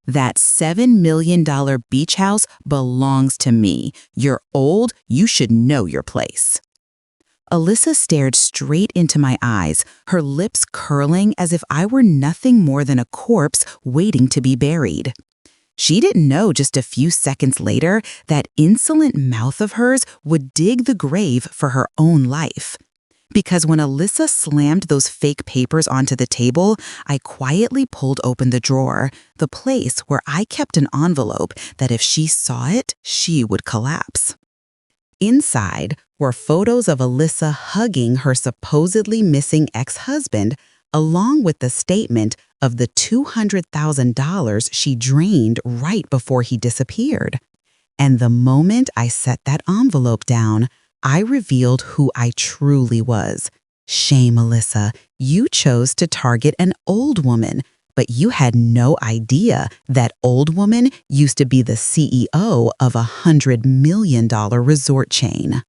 That $7 million beach house belongs to me. You're old, you should know your place." Alyssa stared straight into my eyes, her lips curling as if I were nothing more than a corpse waiting to be buried. She didn't know just a few seconds later that insolent mouth of hers would dig the grave for her own life. Because when Alyssa slammed those fake papers onto the table, I quietly pulled open the drawer, the place where I kept an envelope that if she saw it, she would collapse. Inside were photos of Alyssa hugging her supposedly missing ex-husband, along with the statement of the $200,000 she drained right before he disappeared. And the moment I set that envelope down, I revealed who I truly was. Shame, Alyssa. You chose to target an old woman, but you had no idea that old woman used to be the CEO of a $100 million resort chain.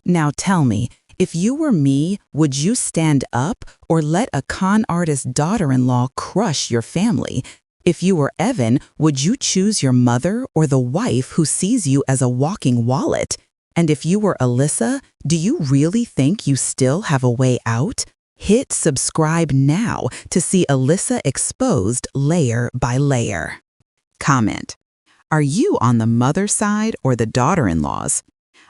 Now tell me, if you were me, would you stand up or let a con artist's daughter-in-law crush your family? If you were Evan, would you choose your mother or the wife who sees you as a walking wallet? And if you were Alyssa, do you really think you still have a way out? Hit subscribe now to see Alyssa exposed layer by layer. Comment: are you on the mother side or the daughter-in-law's?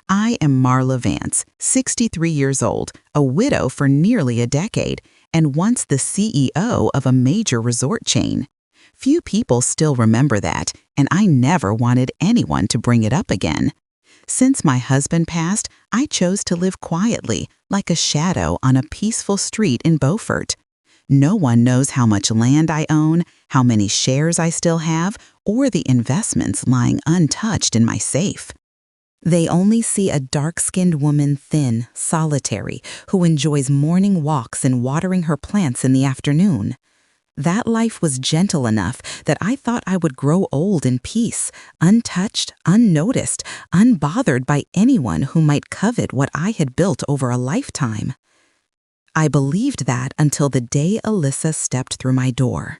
I am Marla Vance, 63 years old, a widow for nearly a decade, and once the CEO of a major resort chain. Few people still remember that, and I never wanted anyone to bring it up again. Since my husband passed, I chose to live quietly, like a shadow on a peaceful street in Beaufort. No one knows how much land I own, how many shares I still have, or the investments lying untouched in my safe. They only see a dark-skinned woman, thin, solitary, who enjoys morning walks and watering her plants in the afternoon. That life was gentle enough that I thought I would grow old in peace, untouched, unnoticed, unbothered by anyone who might covet what I had built over a lifetime. I believed that until the day Alyssa stepped through my door.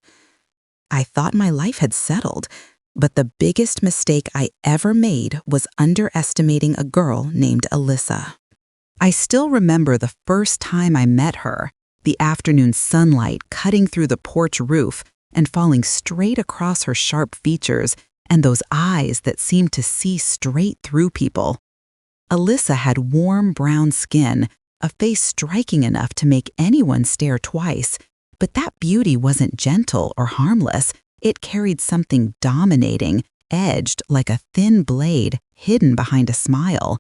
I thought my life had settled, but the biggest mistake I ever made was underestimating a girl named Alyssa. I still remember the first time I met her. The afternoon sunlight cutting through the porch roof and falling straight across her sharp features and those eyes that seemed to see straight through people. Alyssa had warm brown skin, a face striking enough to make anyone stare twice, but that beauty wasn't gentle or harmless. It carried something dominating, edged like a thin blade hidden behind a smile.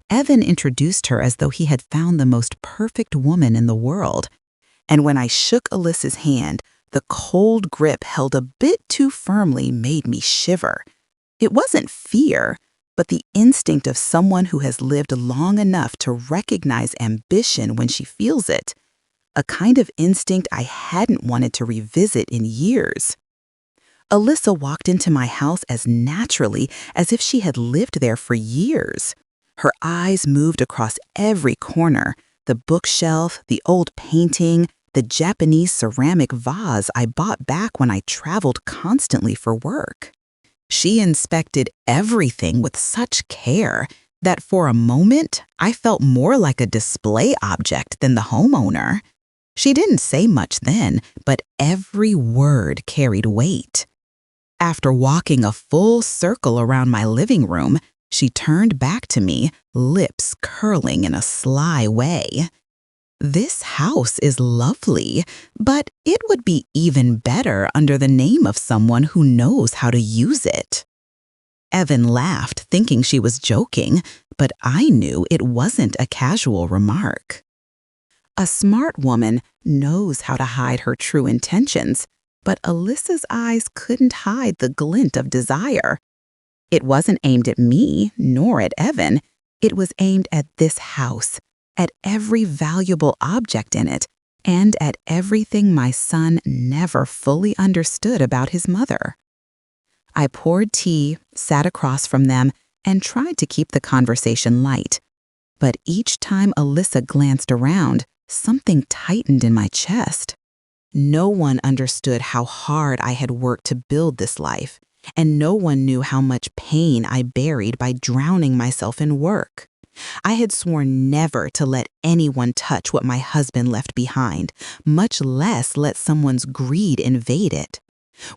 Evan introduced her as though he had found the most perfect woman in the world. And when I shook Alyssa's hand, the cold grip held a bit too firmly made me shiver. It wasn't fear, but the instinct of someone who has lived long enough to recognize ambition when she feels it. A kind of instinct I hadn't wanted to revisit in years. Alyssa walked into my house as naturally as if she had lived there for years. Her eyes moved across every corner, the bookshelf, the old painting, the Japanese ceramic vase I bought back when I traveled constantly for work. She inspected everything with such care that for a moment I felt more like a display object than the homeowner. She didn't say much then, but every word carried weight. After walking a full circle around my living room, she turned back to me, lips curling in a sly way. "This house is lovely, but it would be even better under the name of someone who knows how to use it." Evan laughed, thinking she was joking, but I knew it wasn't a casual remark. A smart woman knows how to hide her true intentions, but Alyssa's eyes couldn't hide the glint of desire. It wasn't aimed at me, nor at Evan. It was aimed at this house, at every valuable object in it, and at everything my son never fully understood about his mother. I poured tea, sat across from them, and tried to keep the conversation light. But each time Alyssa glanced around, something tightened in my chest. No one understood how hard I had worked to build this life, and no one knew how much pain I buried by drowning myself in work. I had sworn never to let anyone touch what my husband left behind, much less let someone's greed invade it.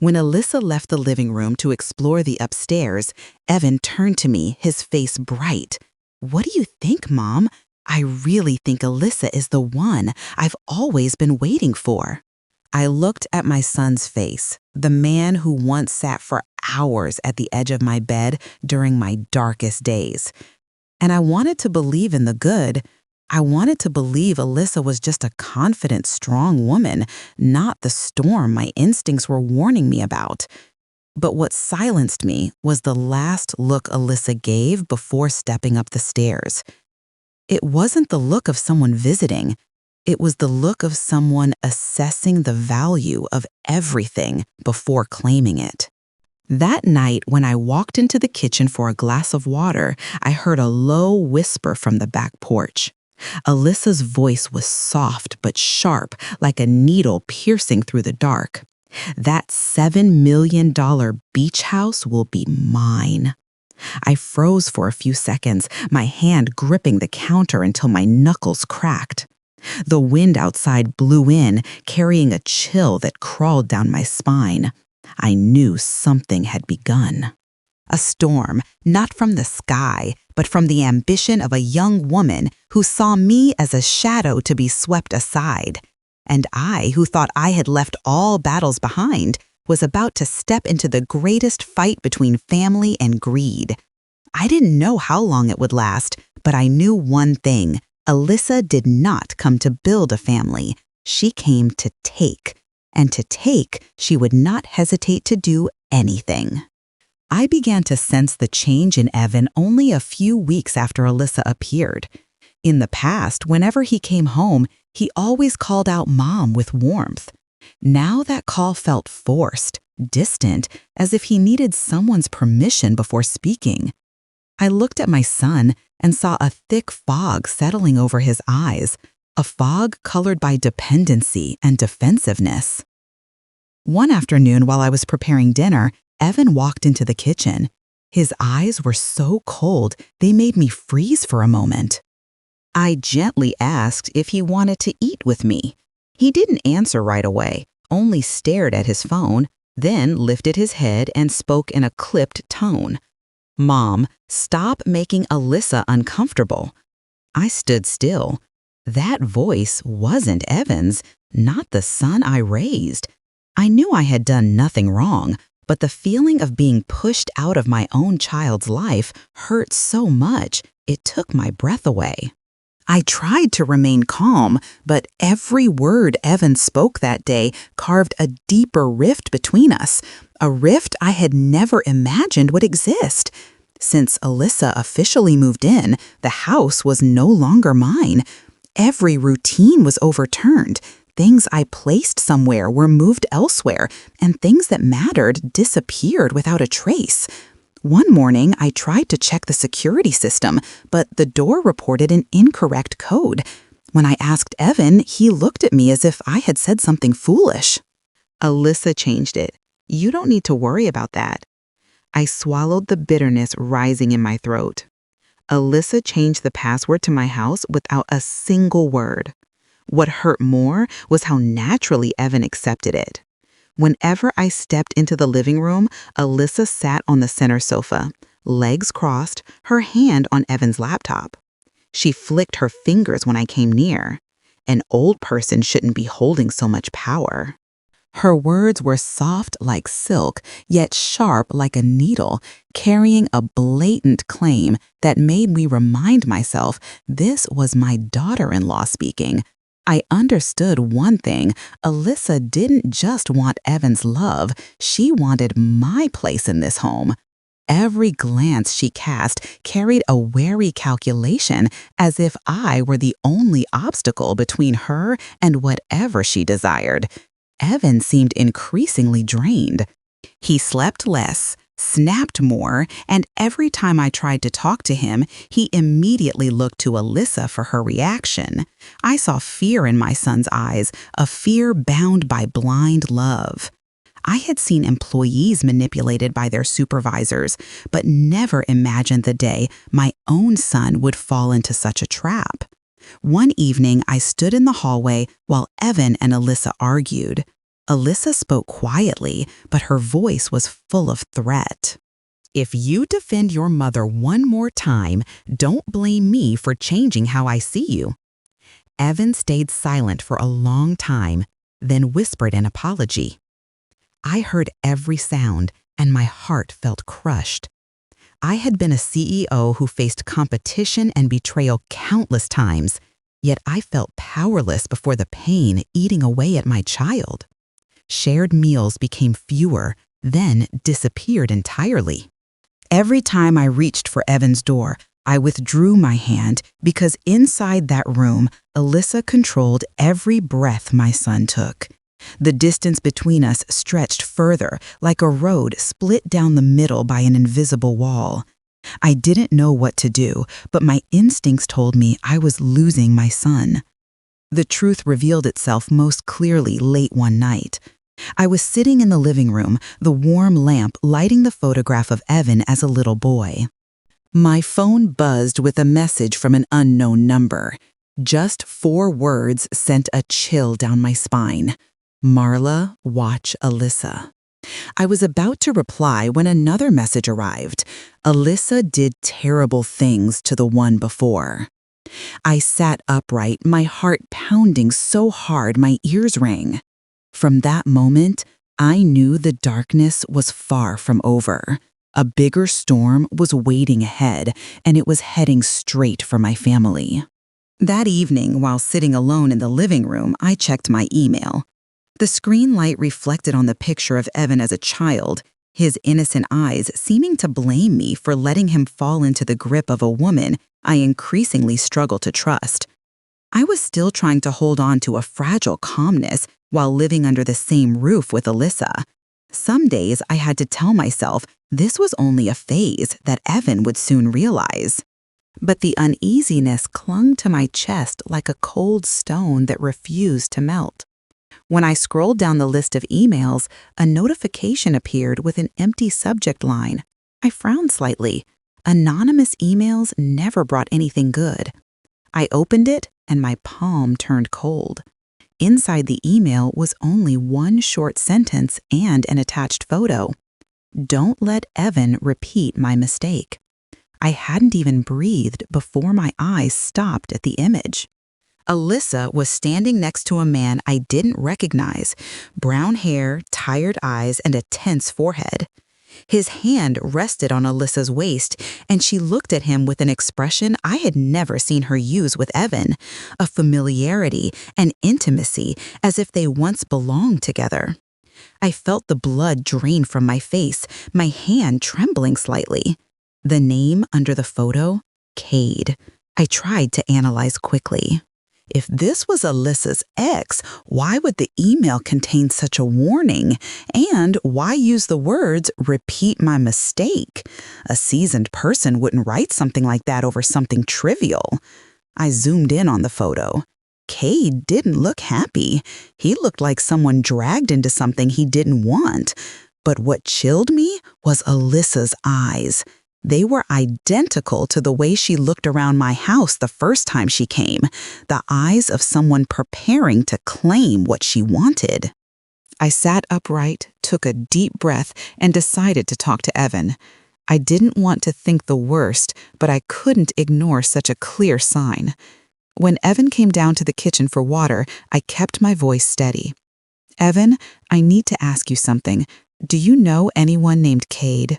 When Alyssa left the living room to explore the upstairs, Evan turned to me, his face bright. "What do you think, Mom? I really think Alyssa is the one I've always been waiting for." I looked at my son's face, the man who once sat for hours at the edge of my bed during my darkest days. And I wanted to believe in the good. I wanted to believe Alyssa was just a confident, strong woman, not the storm my instincts were warning me about. But what silenced me was the last look Alyssa gave before stepping up the stairs. It wasn't the look of someone visiting. It was the look of someone assessing the value of everything before claiming it. That night, when I walked into the kitchen for a glass of water, I heard a low whisper from the back porch. Alyssa's voice was soft but sharp, like a needle piercing through the dark. "That $7 million beach house will be mine." I froze for a few seconds, my hand gripping the counter until my knuckles cracked. The wind outside blew in, carrying a chill that crawled down my spine. I knew something had begun. A storm, not from the sky, but from the ambition of a young woman who saw me as a shadow to be swept aside. And I, who thought I had left all battles behind, was about to step into the greatest fight between family and greed. I didn't know how long it would last, but I knew one thing. Alyssa did not come to build a family. She came to take. And to take, she would not hesitate to do anything. I began to sense the change in Evan only a few weeks after Alyssa appeared. In the past, whenever he came home, he always called out Mom with warmth. Now that call felt forced, distant, as if he needed someone's permission before speaking. I looked at my son and saw a thick fog settling over his eyes, a fog colored by dependency and defensiveness. One afternoon while I was preparing dinner, Evan walked into the kitchen. His eyes were so cold, they made me freeze for a moment. I gently asked if he wanted to eat with me. He didn't answer right away, only stared at his phone, then lifted his head and spoke in a clipped tone. "Mom, stop making Alyssa uncomfortable." I stood still. That voice wasn't Evan's, not the son I raised. I knew I had done nothing wrong, but the feeling of being pushed out of my own child's life hurt so much, it took my breath away. I tried to remain calm, but every word Evan spoke that day carved a deeper rift between us, a rift I had never imagined would exist. Since Alyssa officially moved in, the house was no longer mine. Every routine was overturned. Things I placed somewhere were moved elsewhere, and things that mattered disappeared without a trace. One morning, I tried to check the security system, but the door reported an incorrect code. When I asked Evan, he looked at me as if I had said something foolish. "Alyssa changed it. You don't need to worry about that." I swallowed the bitterness rising in my throat. Alyssa changed the password to my house without a single word. What hurt more was how naturally Evan accepted it. Whenever I stepped into the living room, Alyssa sat on the center sofa, legs crossed, her hand on Evan's laptop. She flicked her fingers when I came near. An old person shouldn't be holding so much power. Her words were soft like silk, yet sharp like a needle, carrying a blatant claim that made me remind myself this was my daughter-in-law speaking. I understood one thing. Alyssa didn't just want Evan's love, she wanted my place in this home. Every glance she cast carried a wary calculation, as if I were the only obstacle between her and whatever she desired. Evan seemed increasingly drained. He slept less, snapped more, and every time I tried to talk to him, he immediately looked to Alyssa for her reaction. I saw fear in my son's eyes, a fear bound by blind love. I had seen employees manipulated by their supervisors, but never imagined the day my own son would fall into such a trap. One evening, I stood in the hallway while Evan and Alyssa argued. Alyssa spoke quietly, but her voice was full of threat. "If you defend your mother one more time, don't blame me for changing how I see you." Evan stayed silent for a long time, then whispered an apology. I heard every sound, and my heart felt crushed. I had been a CEO who faced competition and betrayal countless times, yet I felt powerless before the pain eating away at my child. Shared meals became fewer, then disappeared entirely. Every time I reached for Evan's door, I withdrew my hand because inside that room, Alyssa controlled every breath my son took. The distance between us stretched further, like a road split down the middle by an invisible wall. I didn't know what to do, but my instincts told me I was losing my son. The truth revealed itself most clearly late one night. I was sitting in the living room, the warm lamp lighting the photograph of Evan as a little boy. My phone buzzed with a message from an unknown number. Just 4 words sent a chill down my spine. "Marla, watch Alyssa." I was about to reply when another message arrived. Alyssa did terrible things to the one before. I sat upright, my heart pounding so hard my ears rang. From that moment, I knew the darkness was far from over. A bigger storm was waiting ahead, and it was heading straight for my family. That evening, while sitting alone in the living room, I checked my email. The screen light reflected on the picture of Evan as a child, his innocent eyes seeming to blame me for letting him fall into the grip of a woman I increasingly struggled to trust. I was still trying to hold on to a fragile calmness while living under the same roof with Alyssa. Some days I had to tell myself this was only a phase that Evan would soon realize. But the uneasiness clung to my chest like a cold stone that refused to melt. When I scrolled down the list of emails, a notification appeared with an empty subject line. I frowned slightly. Anonymous emails never brought anything good. I opened it, and my palm turned cold. Inside the email was only one short sentence and an attached photo. "Don't let Evan repeat my mistake." I hadn't even breathed before my eyes stopped at the image. Alyssa was standing next to a man I didn't recognize, brown hair, tired eyes, and a tense forehead. His hand rested on Alyssa's waist, and she looked at him with an expression I had never seen her use with Evan, a familiarity and intimacy as if they once belonged together. I felt the blood drain from my face, my hand trembling slightly. The name under the photo? Cade. I tried to analyze quickly. If this was Alyssa's ex, why would the email contain such a warning? And why use the words, "repeat my mistake"? A seasoned person wouldn't write something like that over something trivial. I zoomed in on the photo. Cade didn't look happy. He looked like someone dragged into something he didn't want. But what chilled me was Alyssa's eyes. They were identical to the way she looked around my house the first time she came, the eyes of someone preparing to claim what she wanted. I sat upright, took a deep breath, and decided to talk to Evan. I didn't want to think the worst, but I couldn't ignore such a clear sign. When Evan came down to the kitchen for water, I kept my voice steady. "Evan, I need to ask you something. Do you know anyone named Cade?"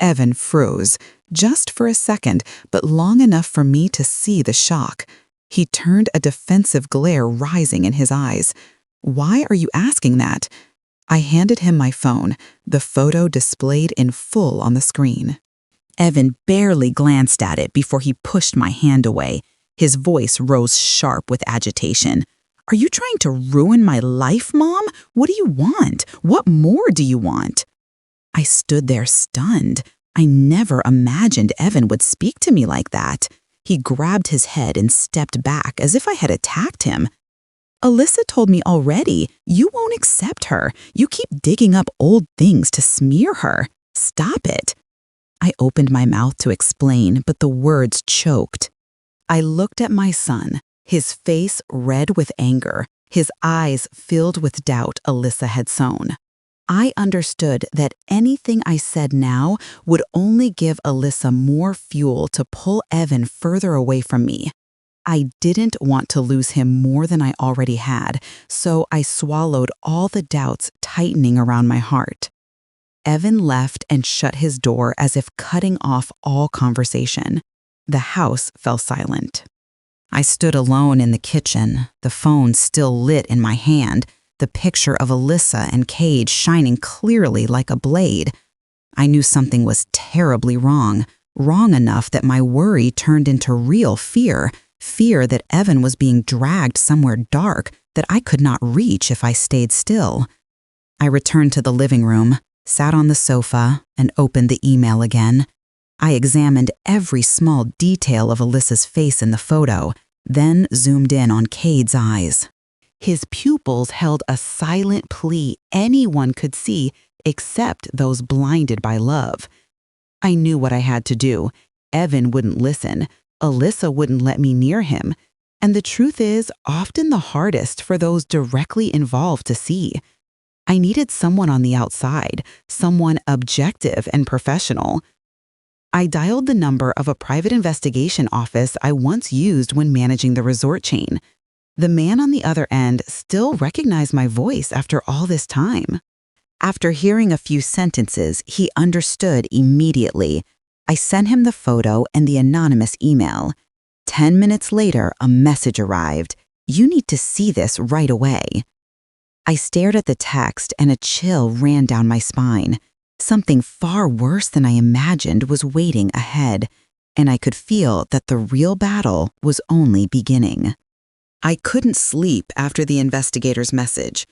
Evan froze, just for a second, but long enough for me to see the shock. He turned, a defensive glare rising in his eyes. "Why are you asking that?" I handed him my phone, the photo displayed in full on the screen. Evan barely glanced at it before he pushed my hand away. His voice rose sharp with agitation. "Are you trying to ruin my life, Mom? What do you want? What more do you want?" I stood there stunned. I never imagined Evan would speak to me like that. He grabbed his head and stepped back as if I had attacked him. Alyssa told me already, you won't accept her. You keep digging up old things to smear her. Stop it. I opened my mouth to explain, but the words choked. I looked at my son, his face red with anger, his eyes filled with doubt Alyssa had sown. I understood that anything I said now would only give Alyssa more fuel to pull Evan further away from me. I didn't want to lose him more than I already had, so I swallowed all the doubts tightening around my heart. Evan left and shut his door as if cutting off all conversation. The house fell silent. I stood alone in the kitchen, the phone still lit in my hand, the picture of Alyssa and Cade shining clearly like a blade. I knew something was terribly wrong, wrong enough that my worry turned into real fear, fear that Evan was being dragged somewhere dark that I could not reach if I stayed still. I returned to the living room, sat on the sofa, and opened the email again. I examined every small detail of Alyssa's face in the photo, then zoomed in on Cade's eyes. His pupils held a silent plea anyone could see except those blinded by love. I knew what I had to do. Evan wouldn't listen. Alyssa wouldn't let me near him. And the truth is often the hardest for those directly involved to see. I needed someone on the outside, someone objective and professional. I dialed the number of a private investigation office I once used when managing the resort chain. The man on the other end still recognized my voice after all this time. After hearing a few sentences, he understood immediately. I sent him the photo and the anonymous email. 10 minutes later, a message arrived. You need to see this right away. I stared at the text and a chill ran down my spine. Something far worse than I imagined was waiting ahead, and I could feel that the real battle was only beginning. I couldn't sleep after the investigator's message.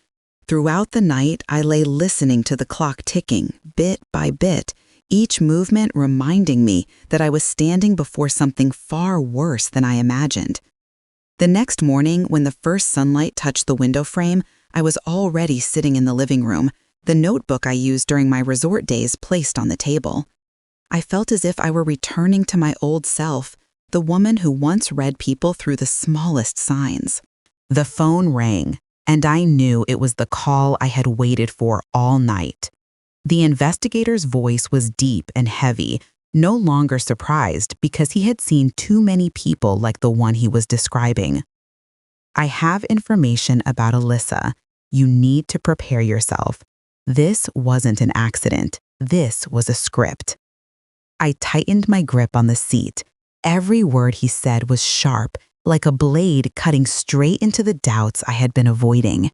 Throughout the night, I lay listening to the clock ticking, bit by bit, each movement reminding me that I was standing before something far worse than I imagined. The next morning, when the first sunlight touched the window frame, I was already sitting in the living room, the notebook I used during my resort days placed on the table. I felt as if I were returning to my old self, the woman who once read people through the smallest signs. The phone rang, and I knew it was the call I had waited for all night. The investigator's voice was deep and heavy, no longer surprised because he had seen too many people like the one he was describing. I have information about Alyssa. You need to prepare yourself. This wasn't an accident. This was a script. I tightened my grip on the seat. Every word he said was sharp, like a blade cutting straight into the doubts I had been avoiding.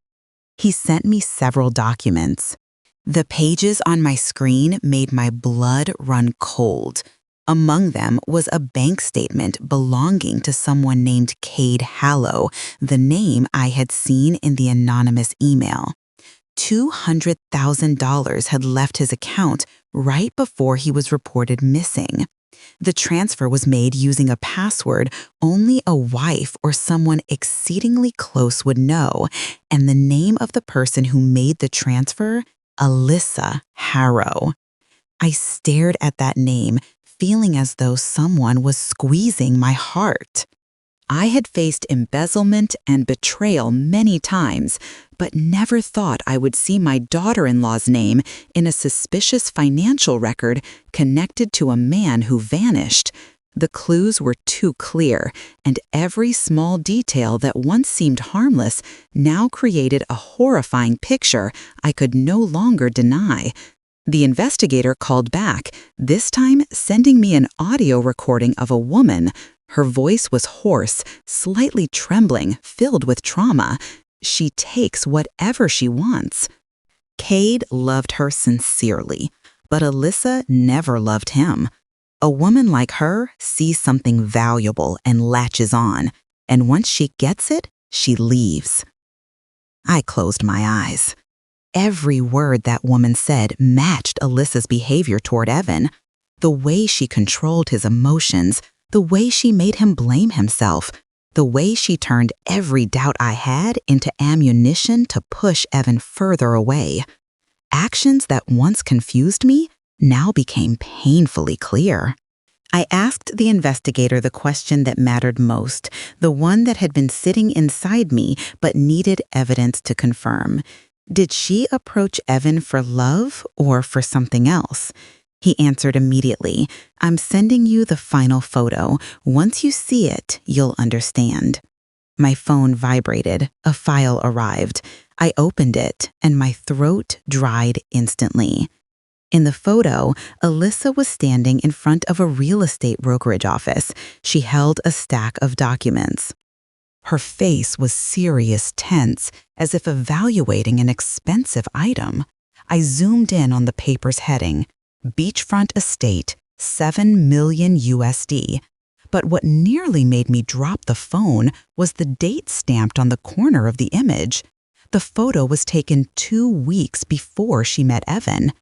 He sent me several documents. The pages on my screen made my blood run cold. Among them was a bank statement belonging to someone named Cade Hallow, the name I had seen in the anonymous email. $200,000 had left his account right before he was reported missing. The transfer was made using a password only a wife or someone exceedingly close would know, and the name of the person who made the transfer, Alyssa Harrow. I stared at that name, feeling as though someone was squeezing my heart. I had faced embezzlement and betrayal many times, but never thought I would see my daughter-in-law's name in a suspicious financial record connected to a man who vanished. The clues were too clear, and every small detail that once seemed harmless now created a horrifying picture I could no longer deny. The investigator called back, this time sending me an audio recording of a woman. Her voice was hoarse, slightly trembling, filled with trauma. She takes whatever she wants. Cade loved her sincerely, but Alyssa never loved him. A woman like her sees something valuable and latches on, and once she gets it, she leaves. I closed my eyes. Every word that woman said matched Alyssa's behavior toward Evan. The way she controlled his emotions, the way she made him blame himself, the way she turned every doubt I had into ammunition to push Evan further away. Actions that once confused me now became painfully clear. I asked the investigator the question that mattered most, the one that had been sitting inside me but needed evidence to confirm. Did she approach Evan for love or for something else? He answered immediately, "I'm sending you the final photo. Once you see it, you'll understand." My phone vibrated. A file arrived. I opened it, and my throat dried instantly. In the photo, Alyssa was standing in front of a real estate brokerage office. She held a stack of documents. Her face was serious, tense, as if evaluating an expensive item. I zoomed in on the paper's heading, Beachfront Estate, $7 million USD. But what nearly made me drop the phone was the date stamped on the corner of the image. The photo was taken 2 weeks before she met Evan.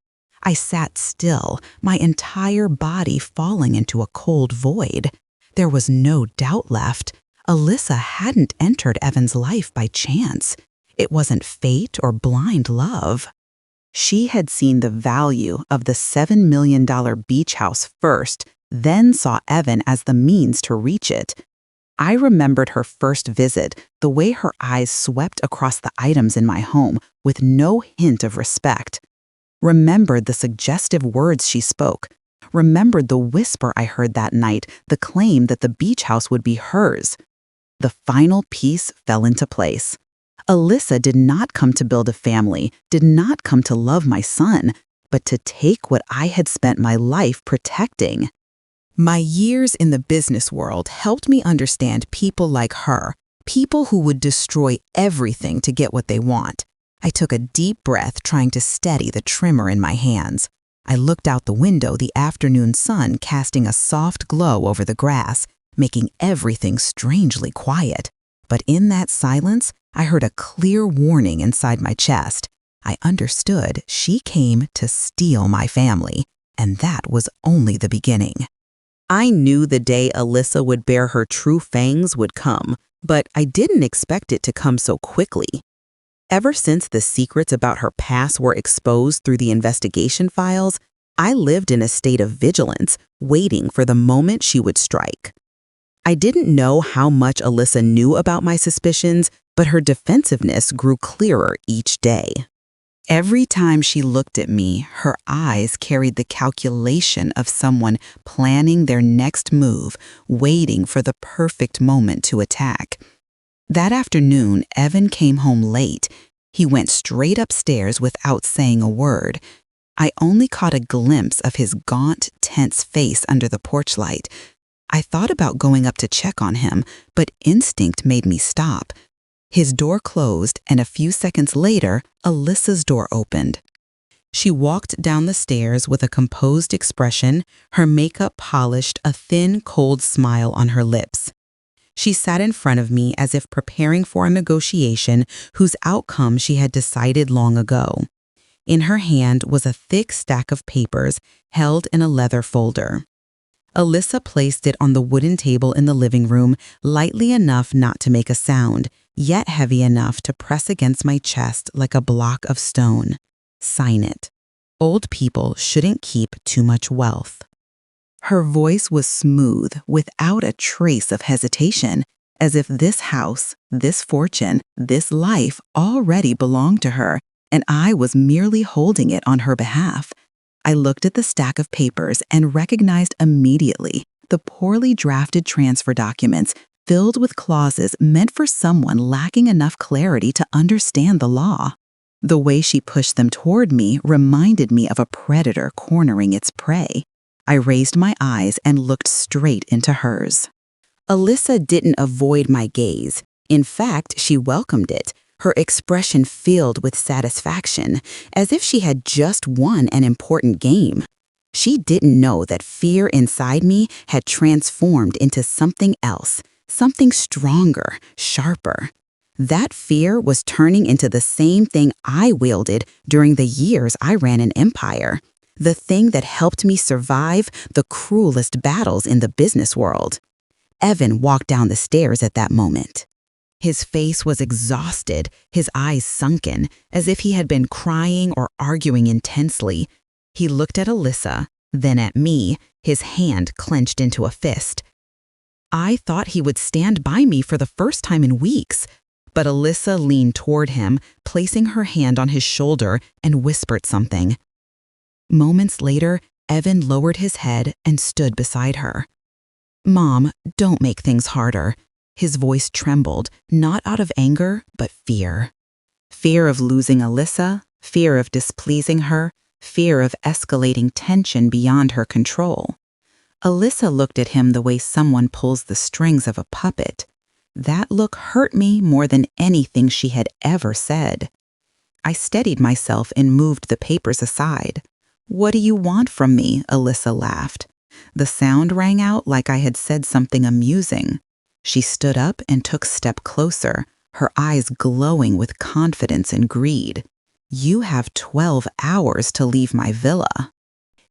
I sat still, my entire body falling into a cold void. There was no doubt left. Alyssa hadn't entered Evan's life by chance. It wasn't fate or blind love. She had seen the value of the $7 million beach house first, then saw Evan as the means to reach it. I remembered her first visit, the way her eyes swept across the items in my home with no hint of respect. Remembered the suggestive words she spoke. Remembered the whisper I heard that night, the claim that the beach house would be hers. The final piece fell into place. Alyssa did not come to build a family, did not come to love my son, but to take what I had spent my life protecting. My years in the business world helped me understand people like her, people who would destroy everything to get what they want. I took a deep breath, trying to steady the trimmer in my hands. I looked out the window, the afternoon sun casting a soft glow over the grass, making everything strangely quiet. But in that silence, I heard a clear warning inside my chest. I understood she came to steal my family, and that was only the beginning. I knew the day Alyssa would bare her true fangs would come, but I didn't expect it to come so quickly. Ever since the secrets about her past were exposed through the investigation files, I lived in a state of vigilance, waiting for the moment she would strike. I didn't know how much Alyssa knew about my suspicions, but her defensiveness grew clearer each day. Every time she looked at me, her eyes carried the calculation of someone planning their next move, waiting for the perfect moment to attack. That afternoon, Evan came home late. He went straight upstairs without saying a word. I only caught a glimpse of his gaunt, tense face under the porch light. I thought about going up to check on him, but instinct made me stop. His door closed, and a few seconds later, Alyssa's door opened. She walked down the stairs with a composed expression, her makeup polished, a thin, cold smile on her lips. She sat in front of me as if preparing for a negotiation whose outcome she had decided long ago. In her hand was a thick stack of papers held in a leather folder. Alyssa placed it on the wooden table in the living room, lightly enough not to make a sound, yet heavy enough to press against my chest like a block of stone. Sign it. Old people shouldn't keep too much wealth. Her voice was smooth, without a trace of hesitation, as if this house, this fortune, this life already belonged to her, and I was merely holding it on her behalf. I looked at the stack of papers and recognized immediately the poorly drafted transfer documents filled with clauses meant for someone lacking enough clarity to understand the law. The way she pushed them toward me reminded me of a predator cornering its prey. I raised my eyes and looked straight into hers. Alyssa didn't avoid my gaze. In fact, she welcomed it, her expression filled with satisfaction, as if she had just won an important game. She didn't know that fear inside me had transformed into something else, something stronger, sharper. That fear was turning into the same thing I wielded during the years I ran an empire. The thing that helped me survive the cruelest battles in the business world. Evan walked down the stairs at that moment. His face was exhausted, his eyes sunken, as if he had been crying or arguing intensely. He looked at Alyssa, then at me, his hand clenched into a fist. I thought he would stand by me for the first time in weeks, but Alyssa leaned toward him, placing her hand on his shoulder and whispered something. Moments later, Evan lowered his head and stood beside her. "Mom, don't make things harder." His voice trembled, not out of anger, but fear. Fear of losing Alyssa, fear of displeasing her, fear of escalating tension beyond her control. Alyssa looked at him the way someone pulls the strings of a puppet. That look hurt me more than anything she had ever said. I steadied myself and moved the papers aside. "What do you want from me?" Alyssa laughed. The sound rang out like I had said something amusing. She stood up and took a step closer, her eyes glowing with confidence and greed. "You have 12 hours to leave my villa."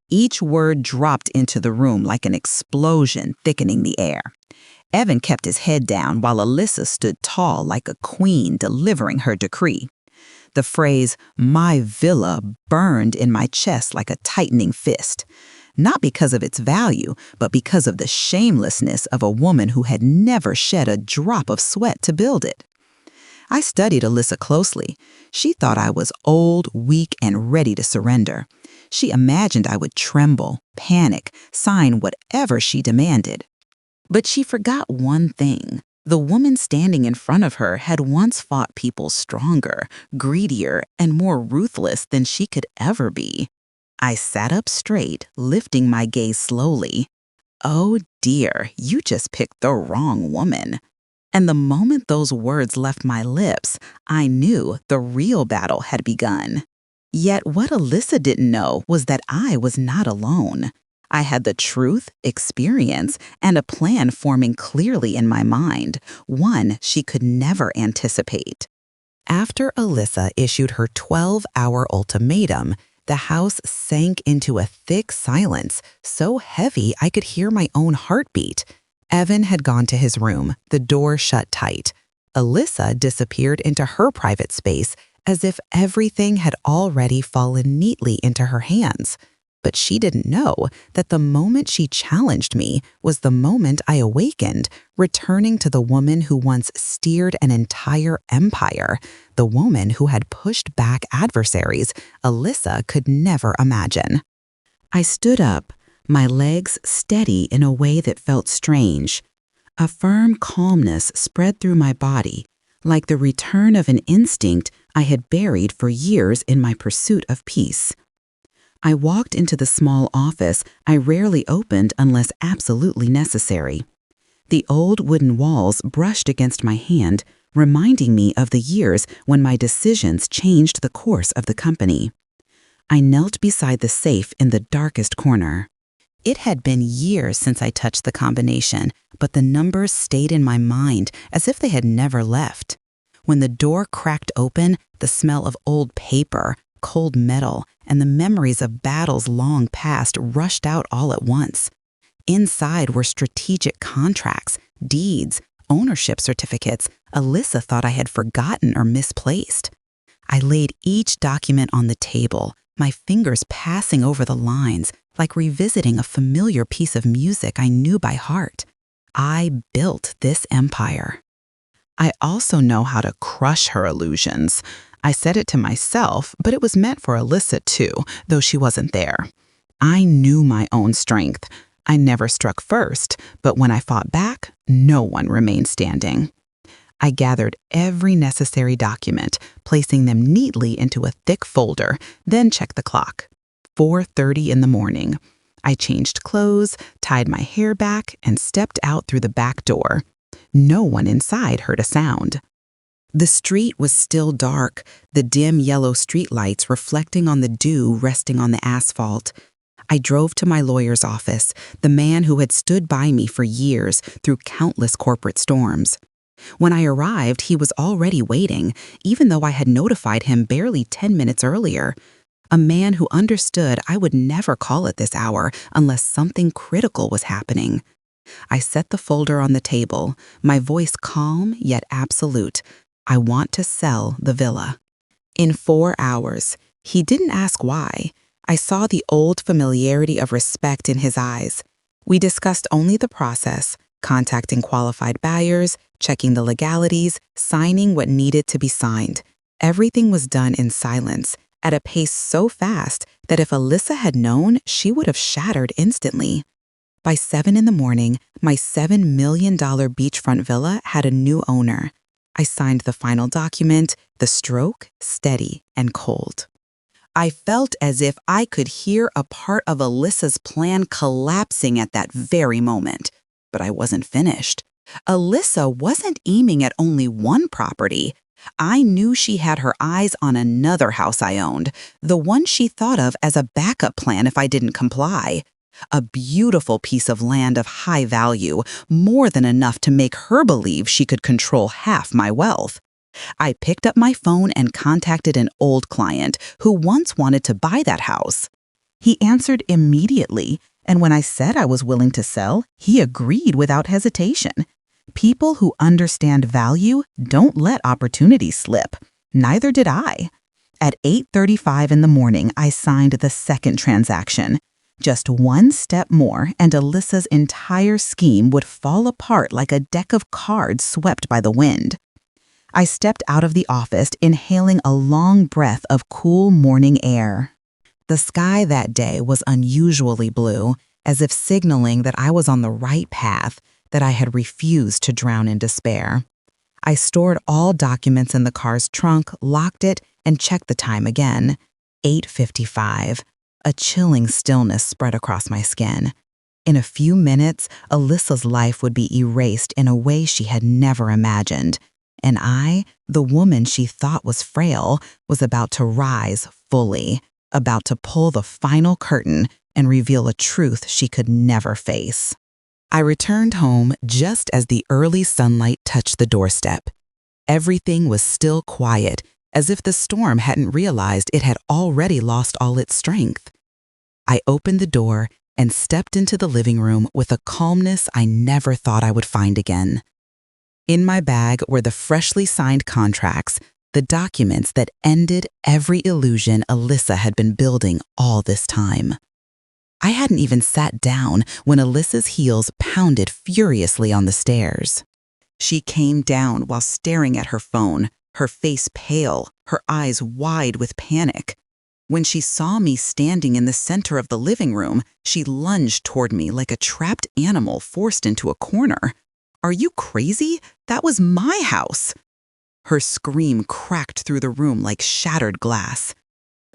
Each word dropped into the room like an explosion, thickening the air. Evan kept his head down while Alyssa stood tall like a queen delivering her decree. The phrase, "my villa," burned in my chest like a tightening fist. Not because of its value, but because of the shamelessness of a woman who had never shed a drop of sweat to build it. I studied Alyssa closely. She thought I was old, weak, and ready to surrender. She imagined I would tremble, panic, sign whatever she demanded. But she forgot one thing. The woman standing in front of her had once fought people stronger, greedier, and more ruthless than she could ever be. I sat up straight, lifting my gaze slowly. "Oh dear, you just picked the wrong woman." And the moment those words left my lips, I knew the real battle had begun. Yet what Alyssa didn't know was that I was not alone. I had the truth, experience, and a plan forming clearly in my mind, one she could never anticipate. After Alyssa issued her 12-hour ultimatum, the house sank into a thick silence, so heavy I could hear my own heartbeat. Evan had gone to his room, the door shut tight. Alyssa disappeared into her private space as if everything had already fallen neatly into her hands. But she didn't know that the moment she challenged me was the moment I awakened, returning to the woman who once steered an entire empire, the woman who had pushed back adversaries Alyssa could never imagine. I stood up, my legs steady in a way that felt strange. A firm calmness spread through my body, like the return of an instinct I had buried for years in my pursuit of peace. I walked into the small office I rarely opened unless absolutely necessary. The old wooden walls brushed against my hand, reminding me of the years when my decisions changed the course of the company. I knelt beside the safe in the darkest corner. It had been years since I touched the combination, but the numbers stayed in my mind as if they had never left. When the door cracked open, the smell of old paper, cold metal, and the memories of battles long past rushed out all at once. Inside were strategic contracts, deeds, ownership certificates Alyssa thought I had forgotten or misplaced. I laid each document on the table, my fingers passing over the lines, like revisiting a familiar piece of music I knew by heart. I built this empire. I also know how to crush her illusions. I said it to myself, but it was meant for Alyssa too, though she wasn't there. I knew my own strength. I never struck first, but when I fought back, no one remained standing. I gathered every necessary document, placing them neatly into a thick folder, then checked the clock. 4:30 in the morning. I changed clothes, tied my hair back, and stepped out through the back door. No one inside heard a sound. The street was still dark, the dim yellow streetlights reflecting on the dew resting on the asphalt. I drove to my lawyer's office, the man who had stood by me for years through countless corporate storms. When I arrived, he was already waiting, even though I had notified him barely 10 minutes earlier. A man who understood I would never call at this hour unless something critical was happening. I set the folder on the table, my voice calm yet absolute. I want to sell the villa. In 4 hours, he didn't ask why. I saw the old familiarity of respect in his eyes. We discussed only the process, contacting qualified buyers, checking the legalities, signing what needed to be signed. Everything was done in silence, at a pace so fast that if Alyssa had known, she would have shattered instantly. By 7 in the morning, my $7 million beachfront villa had a new owner. I signed the final document, the stroke steady and cold. I felt as if I could hear a part of Alyssa's plan collapsing at that very moment. But I wasn't finished. Alyssa wasn't aiming at only one property. I knew she had her eyes on another house I owned, the one she thought of as a backup plan if I didn't comply. A beautiful piece of land of high value, more than enough to make her believe she could control half my wealth. I picked up my phone and contacted an old client who once wanted to buy that house. He answered immediately, and when I said I was willing to sell, he agreed without hesitation. People who understand value don't let opportunities slip. Neither did I. At 8:35 in the morning, I signed the second transaction. Just one step more, and Alyssa's entire scheme would fall apart like a deck of cards swept by the wind. I stepped out of the office, inhaling a long breath of cool morning air. The sky that day was unusually blue, as if signaling that I was on the right path, that I had refused to drown in despair. I stored all documents in the car's trunk, locked it, and checked the time again. 8:55. A chilling stillness spread across my skin. In a few minutes, Alyssa's life would be erased in a way she had never imagined. And I, the woman she thought was frail, was about to rise fully, about to pull the final curtain and reveal a truth she could never face. I returned home just as the early sunlight touched the doorstep. Everything was still quiet, as if the storm hadn't realized it had already lost all its strength. I opened the door and stepped into the living room with a calmness I never thought I would find again. In my bag were the freshly signed contracts, the documents that ended every illusion Alyssa had been building all this time. I hadn't even sat down when Alyssa's heels pounded furiously on the stairs. She came down while staring at her phone, her face pale, her eyes wide with panic. When she saw me standing in the center of the living room, she lunged toward me like a trapped animal forced into a corner. "Are you crazy? That was my house!" Her scream cracked through the room like shattered glass.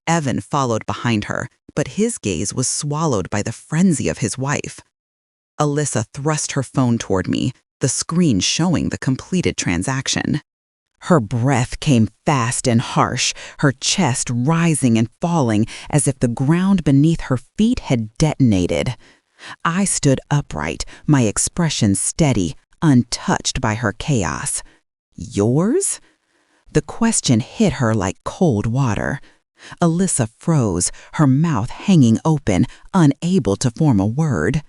Evan followed behind her, but his gaze was swallowed by the frenzy of his wife. Alyssa thrust her phone toward me, the screen showing the completed transaction. Her breath came fast and harsh, her chest rising and falling as if the ground beneath her feet had detonated. I stood upright, my expression steady, untouched by her chaos. "Yours?" The question hit her like cold water. Alyssa froze, her mouth hanging open, unable to form a word.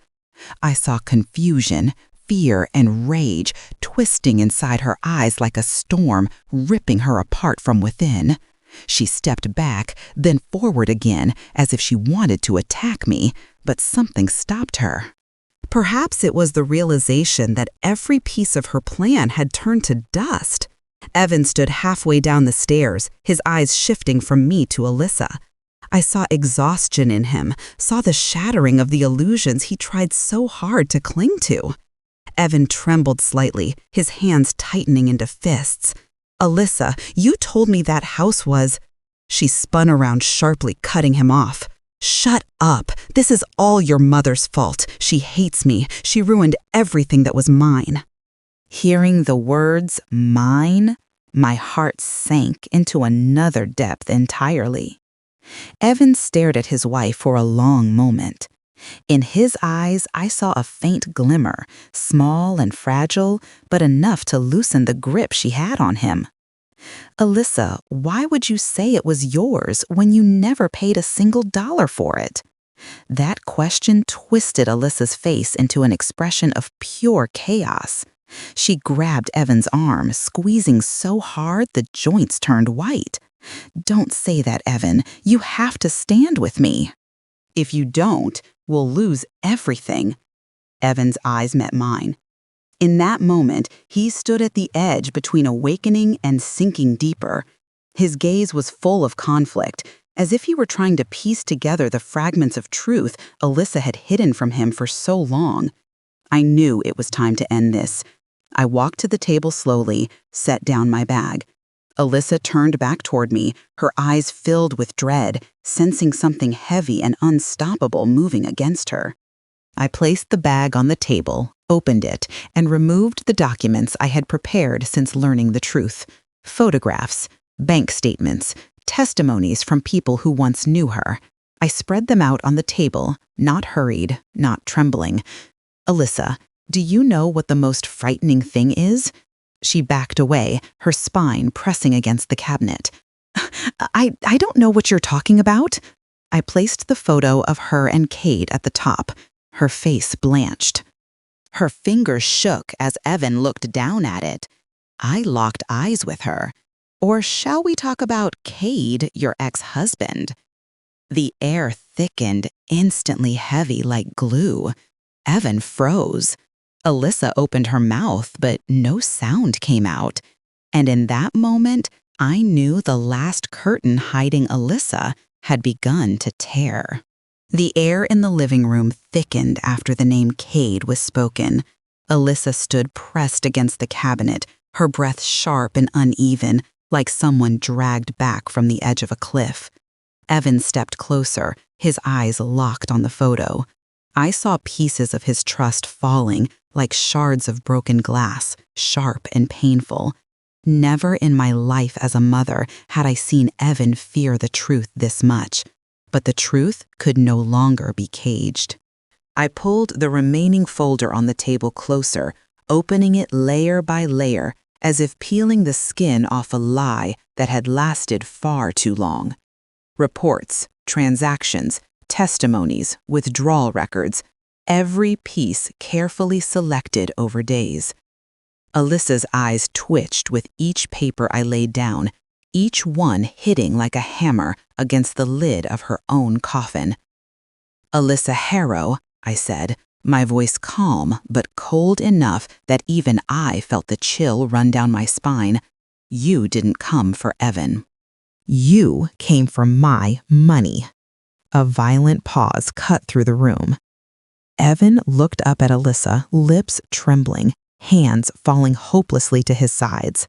I saw confusion, fear, and rage twisting inside her eyes like a storm, ripping her apart from within. She stepped back, then forward again, as if she wanted to attack me, but something stopped her. Perhaps it was the realization that every piece of her plan had turned to dust. Evan stood halfway down the stairs, his eyes shifting from me to Alyssa. I saw exhaustion in him, saw the shattering of the illusions he tried so hard to cling to. Evan trembled slightly, his hands tightening into fists. "Alyssa, you told me that house was—" She spun around sharply, cutting him off. "Shut up. This is all your mother's fault. She hates me. She ruined everything that was mine." Hearing the words, "mine," my heart sank into another depth entirely. Evan stared at his wife for a long moment. In his eyes, I saw a faint glimmer, small and fragile, but enough to loosen the grip she had on him. Alyssa, why would you say it was yours when you never paid a single dollar for it? That question twisted Alyssa's face into an expression of pure chaos. She grabbed Evan's arm, squeezing so hard the joints turned white. Don't say that, Evan. You have to stand with me. If you don't, we'll lose everything. Evan's eyes met mine. In that moment, he stood at the edge between awakening and sinking deeper. His gaze was full of conflict, as if he were trying to piece together the fragments of truth Alyssa had hidden from him for so long. I knew it was time to end this. I walked to the table slowly, set down my bag. Alyssa turned back toward me, her eyes filled with dread, sensing something heavy and unstoppable moving against her. I placed the bag on the table, opened it, and removed the documents I had prepared since learning the truth. Photographs, bank statements, testimonies from people who once knew her. I spread them out on the table, not hurried, not trembling. Alyssa, do you know what the most frightening thing is? She backed away, her spine pressing against the cabinet. I don't know what you're talking about. I placed the photo of her and Cade at the top. Her face blanched. Her fingers shook as Evan looked down at it. I locked eyes with her. Or shall we talk about Cade, your ex-husband? The air thickened, instantly heavy like glue. Evan froze. Alyssa opened her mouth, but no sound came out. And in that moment, I knew the last curtain hiding Alyssa had begun to tear. The air in the living room thickened after the name Cade was spoken. Alyssa stood pressed against the cabinet, her breath sharp and uneven, like someone dragged back from the edge of a cliff. Evan stepped closer, his eyes locked on the photo. I saw pieces of his trust falling, like shards of broken glass, sharp and painful. Never in my life as a mother had I seen Evan fear the truth this much. But the truth could no longer be caged. I pulled the remaining folder on the table closer, opening it layer by layer, as if peeling the skin off a lie that had lasted far too long. Reports, transactions, testimonies, withdrawal records, every piece carefully selected over days. Alyssa's eyes twitched with each paper I laid down, each one hitting like a hammer against the lid of her own coffin. Alyssa Harrow, I said, my voice calm but cold enough that even I felt the chill run down my spine. You didn't come for Evan. You came for my money. A violent pause cut through the room. Evan looked up at Alyssa, lips trembling, hands falling hopelessly to his sides.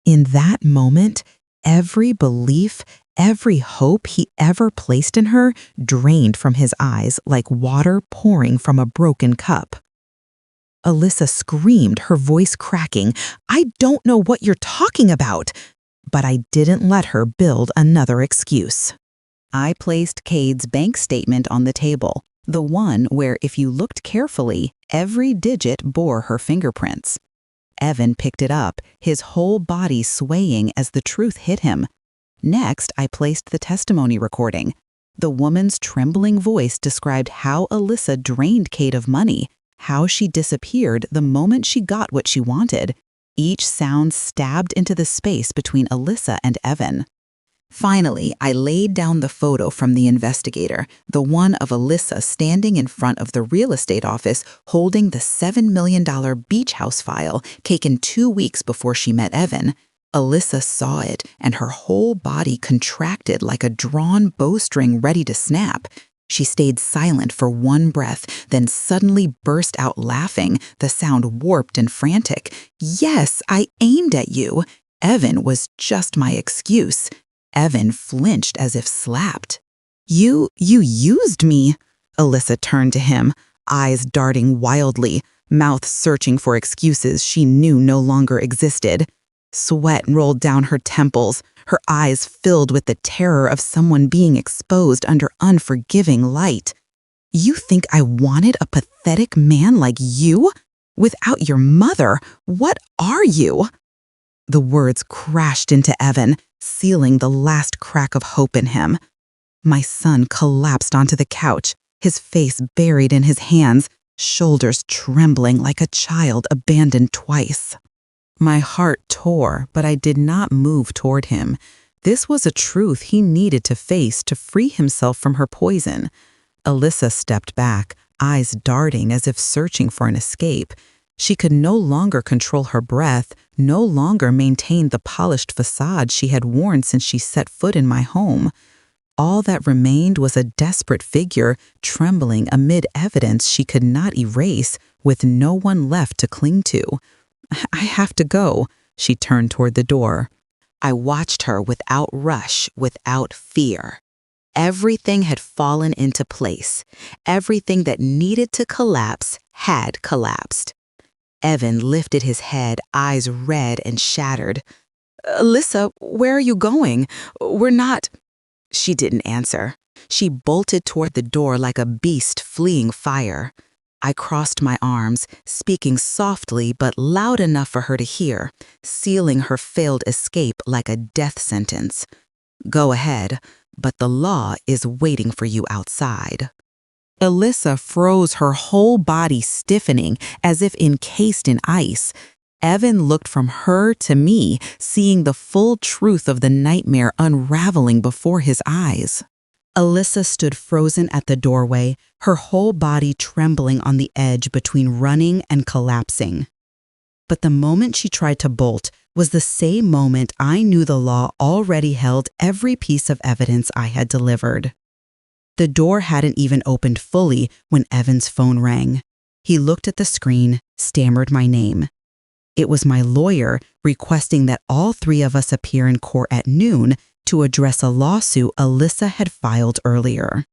In that moment, every belief, every hope he ever placed in her drained from his eyes like water pouring from a broken cup. Alyssa screamed, her voice cracking, "I don't know what you're talking about!" But I didn't let her build another excuse. I placed Cade's bank statement on the table, the one where, if you looked carefully, every digit bore her fingerprints. Evan picked it up, his whole body swaying as the truth hit him. Next, I placed the testimony recording. The woman's trembling voice described how Alyssa drained Cade of money, how she disappeared the moment she got what she wanted. Each sound stabbed into the space between Alyssa and Evan. Finally, I laid down the photo from the investigator, the one of Alyssa standing in front of the real estate office holding the $7 million beach house file taken 2 weeks before she met Evan. Alyssa saw it, and her whole body contracted like a drawn bowstring ready to snap. She stayed silent for one breath, then suddenly burst out laughing, the sound warped and frantic. "Yes, I aimed at you. Evan was just my excuse." Evan flinched as if slapped. You used me." Alyssa turned to him, eyes darting wildly, mouth searching for excuses she knew no longer existed. Sweat rolled down her temples, her eyes filled with the terror of someone being exposed under unforgiving light. You think I wanted a pathetic man like you? Without your mother, what are you?" The words crashed into Evan, sealing the last crack of hope in him. My son collapsed onto the couch, his face buried in his hands, shoulders trembling like a child abandoned twice. My heart tore, but I did not move toward him. This was a truth he needed to face to free himself from her poison. Alyssa stepped back, eyes darting as if searching for an escape. She could no longer control her breath, no longer maintain the polished facade she had worn since she set foot in my home. All that remained was a desperate figure trembling amid evidence she could not erase, with no one left to cling to. "I have to go." She turned toward the door. I watched her without rush, without fear. Everything had fallen into place. Everything that needed to collapse had collapsed. Evan lifted his head, eyes red and shattered. "Alyssa, where are you going? We're not—" She didn't answer. She bolted toward the door like a beast fleeing fire. I crossed my arms, speaking softly but loud enough for her to hear, sealing her failed escape like a death sentence. "Go ahead, but the law is waiting for you outside." Alyssa froze, her whole body stiffening as if encased in ice. Evan looked from her to me, seeing the full truth of the nightmare unraveling before his eyes. Alyssa stood frozen at the doorway, her whole body trembling on the edge between running and collapsing. But the moment she tried to bolt was the same moment I knew the law already held every piece of evidence I had delivered. The door hadn't even opened fully when Evan's phone rang. He looked at the screen, stammered my name. It was my lawyer requesting that all three of us appear in court at noon to address a lawsuit Alyssa had filed earlier.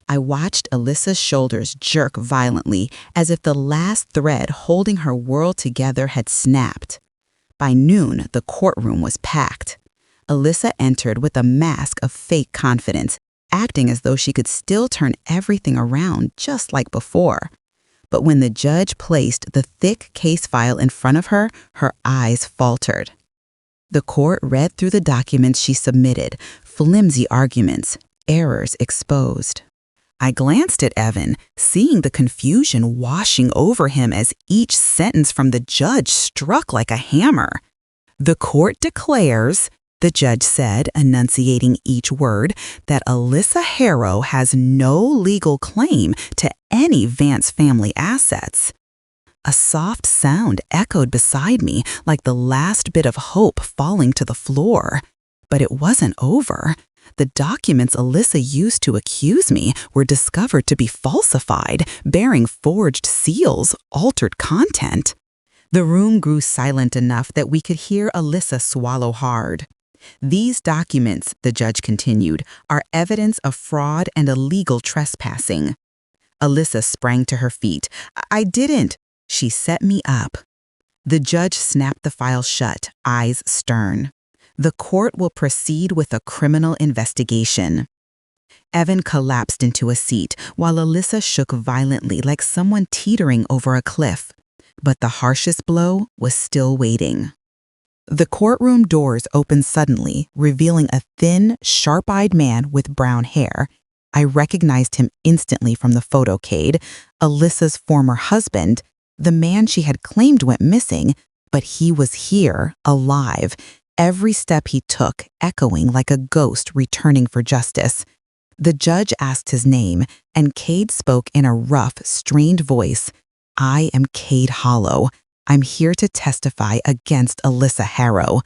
I watched Alyssa's shoulders jerk violently as if the last thread holding her world together had snapped. By noon, the courtroom was packed. Alyssa entered with a mask of fake confidence, acting as though she could still turn everything around just like before. But when the judge placed the thick case file in front of her, her eyes faltered. The court read through the documents she submitted, flimsy arguments, errors exposed. I glanced at Evan, seeing the confusion washing over him as each sentence from the judge struck like a hammer. "The court declares," the judge said, enunciating each word, "that Alyssa Harrow has no legal claim to any Vance family assets." A soft sound echoed beside me like the last bit of hope falling to the floor. But it wasn't over. The documents Alyssa used to accuse me were discovered to be falsified, bearing forged seals, altered content. The room grew silent enough that we could hear Alyssa swallow hard. "These documents," the judge continued, "are evidence of fraud and illegal trespassing." Alyssa sprang to her feet. "I didn't." She set me up. The judge snapped the file shut, eyes stern. "The court will proceed with a criminal investigation." Evan collapsed into a seat while Alyssa shook violently like someone teetering over a cliff. But the harshest blow was still waiting. The courtroom doors opened suddenly, revealing a thin, sharp-eyed man with brown hair. I recognized him instantly from the photocade, Alyssa's former husband, the man she had claimed went missing, but he was here, alive, every step he took echoing like a ghost returning for justice. The judge asked his name, and Cade spoke in a rough, strained voice. "I am Cade Hollow. I'm here to testify against Alyssa Harrow."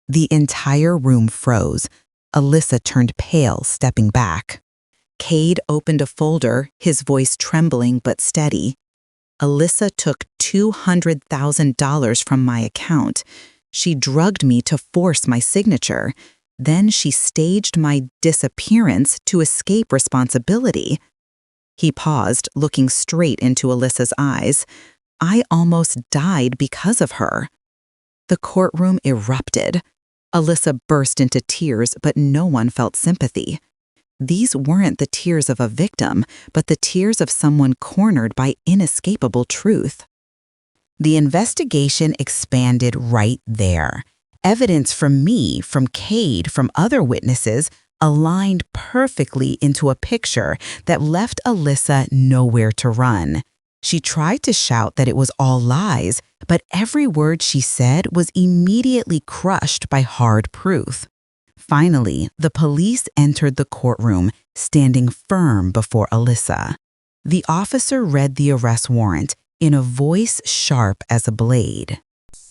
The entire room froze. Alyssa turned pale, stepping back. Cade opened a folder, his voice trembling but steady. "Alyssa took $200,000 from my account. She drugged me to force my signature. Then she staged my disappearance to escape responsibility." He paused, looking straight into Alyssa's eyes. "I almost died because of her." The courtroom erupted. Alyssa burst into tears, but no one felt sympathy. These weren't the tears of a victim, but the tears of someone cornered by inescapable truth. The investigation expanded right there. Evidence from me, from Cade, from other witnesses aligned perfectly into a picture that left Alyssa nowhere to run. She tried to shout that it was all lies, but every word she said was immediately crushed by hard proof. Finally, the police entered the courtroom, standing firm before Alyssa. The officer read the arrest warrant in a voice sharp as a blade.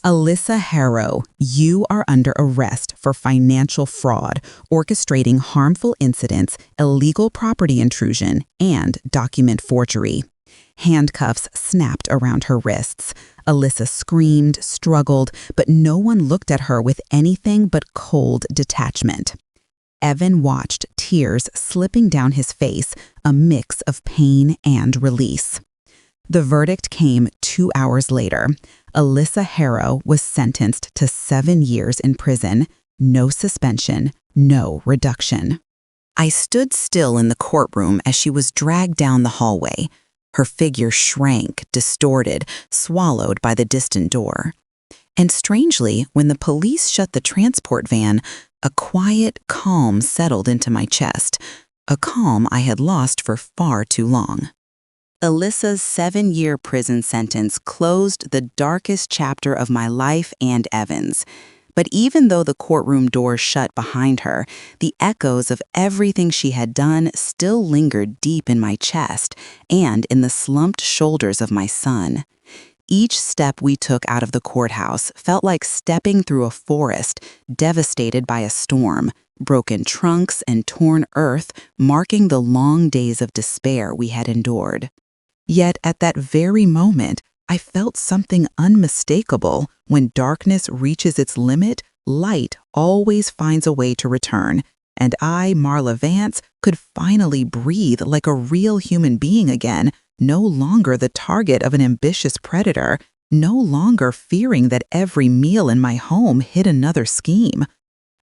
Alyssa Harrow, you are under arrest for financial fraud, orchestrating harmful incidents, illegal property intrusion, and document forgery. Handcuffs snapped around her wrists. Alyssa screamed, struggled, but no one looked at her with anything but cold detachment. Evan watched, tears slipping down his face, a mix of pain and release. The verdict came 2 hours later. Alyssa Harrow was sentenced to 7 years in prison, no suspension, no reduction. I stood still in the courtroom as she was dragged down the hallway. Her figure shrank, distorted, swallowed by the distant door. And strangely, when the police shut the transport van, a quiet calm settled into my chest, a calm I had lost for far too long. Alyssa's 7-year prison sentence closed the darkest chapter of my life and Evan's. But even though the courtroom doors shut behind her, the echoes of everything she had done still lingered deep in my chest and in the slumped shoulders of my son. Each step we took out of the courthouse felt like stepping through a forest devastated by a storm, broken trunks and torn earth marking the long days of despair we had endured. Yet at that very moment, I felt something unmistakable. When darkness reaches its limit, light always finds a way to return, and I, Marla Vance, could finally breathe like a real human being again, no longer the target of an ambitious predator, no longer fearing that every meal in my home hid another scheme.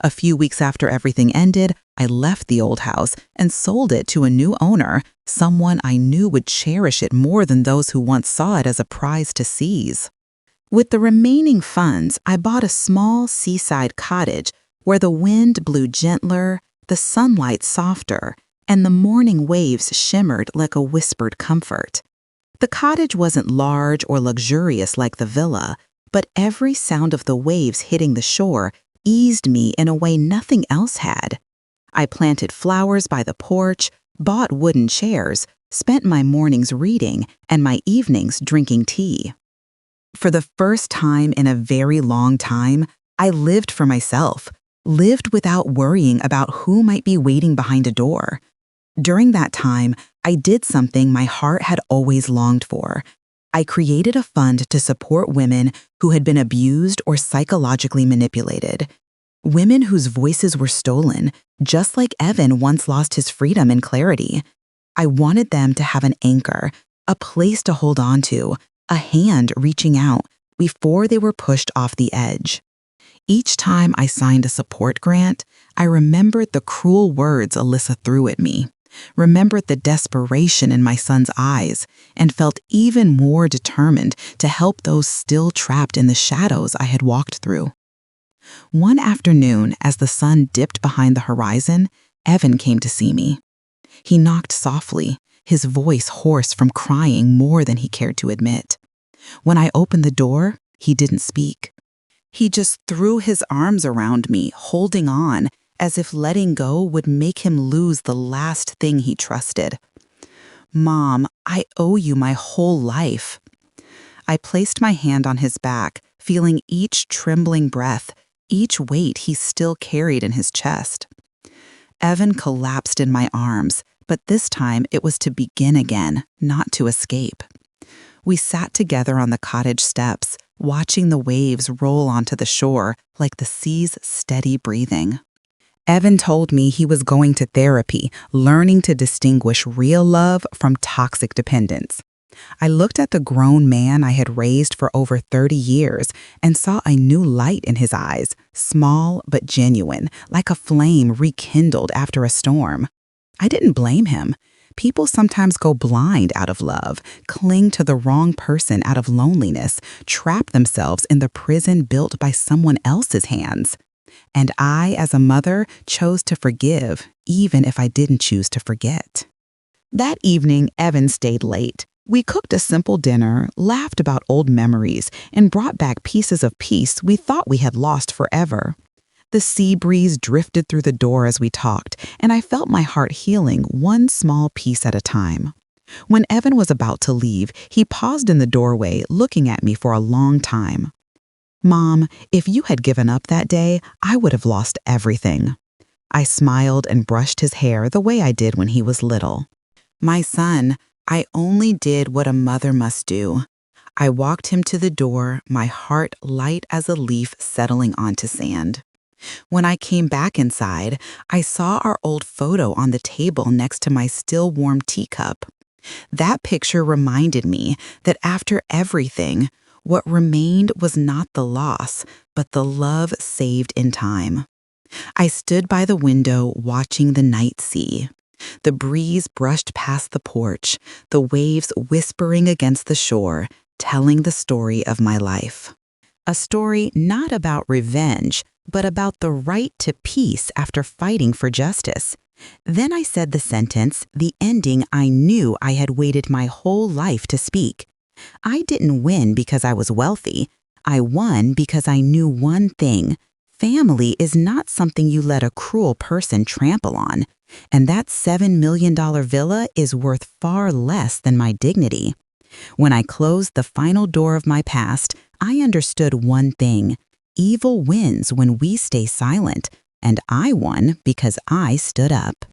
A few weeks after everything ended, I left the old house and sold it to a new owner, someone I knew would cherish it more than those who once saw it as a prize to seize. With the remaining funds, I bought a small seaside cottage where the wind blew gentler, the sunlight softer, and the morning waves shimmered like a whispered comfort. The cottage wasn't large or luxurious like the villa, but every sound of the waves hitting the shore eased me in a way nothing else had. I planted flowers by the porch, bought wooden chairs, spent my mornings reading and my evenings drinking tea. For the first time in a very long time, I lived for myself, lived without worrying about who might be waiting behind a door. During that time, I did something my heart had always longed for. I created a fund to support women who had been abused or psychologically manipulated. Women whose voices were stolen, just like Evan once lost his freedom and clarity. I wanted them to have an anchor, a place to hold on to, a hand reaching out before they were pushed off the edge. Each time I signed a support grant, I remembered the cruel words Alyssa threw at me, remembered the desperation in my son's eyes, and felt even more determined to help those still trapped in the shadows I had walked through. One afternoon, as the sun dipped behind the horizon, Evan came to see me. He knocked softly, his voice hoarse from crying more than he cared to admit. When I opened the door, he didn't speak. He just threw his arms around me, holding on, as if letting go would make him lose the last thing he trusted. "Mom, I owe you my whole life." I placed my hand on his back, feeling each trembling breath, each weight he still carried in his chest. Evan collapsed in my arms, but this time it was to begin again, not to escape. We sat together on the cottage steps, watching the waves roll onto the shore like the sea's steady breathing. Evan told me he was going to therapy, learning to distinguish real love from toxic dependence. I looked at the grown man I had raised for over 30 years and saw a new light in his eyes, small but genuine, like a flame rekindled after a storm. I didn't blame him. People sometimes go blind out of love, cling to the wrong person out of loneliness, trap themselves in the prison built by someone else's hands. And I, as a mother, chose to forgive, even if I didn't choose to forget. That evening, Evan stayed late. We cooked a simple dinner, laughed about old memories, and brought back pieces of peace we thought we had lost forever. The sea breeze drifted through the door as we talked, and I felt my heart healing one small piece at a time. When Evan was about to leave, he paused in the doorway, looking at me for a long time. "Mom, if you had given up that day, I would have lost everything." I smiled and brushed his hair the way I did when he was little. "My son, I only did what a mother must do." I walked him to the door, my heart light as a leaf settling onto sand. When I came back inside, I saw our old photo on the table next to my still warm teacup. That picture reminded me that after everything, what remained was not the loss, but the love saved in time. I stood by the window watching the night sea. The breeze brushed past the porch, the waves whispering against the shore, telling the story of my life. A story not about revenge, but about the right to peace after fighting for justice. Then I said the sentence, the ending I knew I had waited my whole life to speak. I didn't win because I was wealthy. I won because I knew one thing. Family is not something you let a cruel person trample on. And that $7 million villa is worth far less than my dignity. When I closed the final door of my past, I understood one thing. Evil wins when we stay silent, and I won because I stood up.